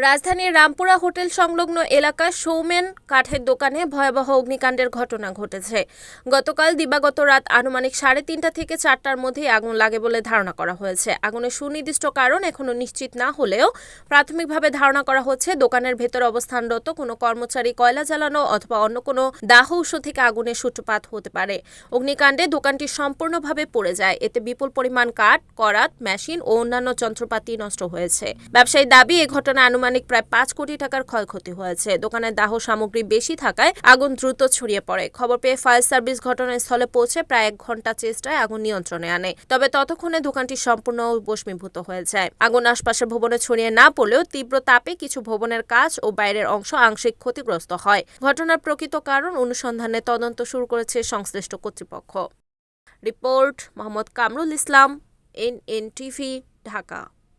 রাজধানীর রামপুরা হোটেল সংলগ্ন এলাকায় সৌমেন কাঠের দোকানে ভয়াবহ অগ্নিকাণ্ডের ঘটনা ঘটেছে। গতকাল দিবাগত রাত আনুমানিক 3:30 থেকে 4টার মধ্যে আগুন লাগে বলে ধারণা করা হয়েছে। আগুনের সুনির্দিষ্ট কারণ এখনো নিশ্চিত না হলেও প্রাথমিকভাবে ধারণা করা হচ্ছে দোকানের ভেতর অবস্থানরত কোনো কর্মচারী কয়লা জ্বালানো অথবা অন্য কোনো দাহ উৎস থেকে আগুনের সূত্রপাত হতে পারে। অগ্নিকাণ্ডে দোকানটি সম্পূর্ণভাবে পড়ে যায়। এতে বিপুল পরিমাণ কাঠ, করাত, মেশিন ও অন্যান্য যন্ত্রপাতি নষ্ট হয়েছে। ব্যবসায়ীর দাবি, এই ঘটনায় আনুমানিক প্রায় 5 কোটি টাকার ক্ষয়ক্ষতি হয়েছে। দোকানের দাহ সামগ্রী বেশি থাকায় আগুন দ্রুত ছড়িয়ে পড়ে। খবর পেয়ে ফায়ার সার্ভিস ঘটনাস্থলে পৌঁছে প্রায় 1 ঘন্টা চেষ্টায় আগুন নিয়ন্ত্রণে আনে। তবে ততক্ষণে দোকানটি সম্পূর্ণ ভস্মীভূত হয়ে যায়। আগুন আশপাশের ভবনে ছড়িয়ে না পড়লেও তীব্র তাপে কিছু ভবনের কাচ ও বাইরের অংশ আংশিক ক্ষতিগ্রস্ত হয়। ঘটনার প্রকৃত কারণ অনুসন্ধানে তদন্ত শুরু করেছে সংশ্লিষ্ট কর্তৃপক্ষ। Report Mohammad Kamrul Islam, NNTV, Dhaka.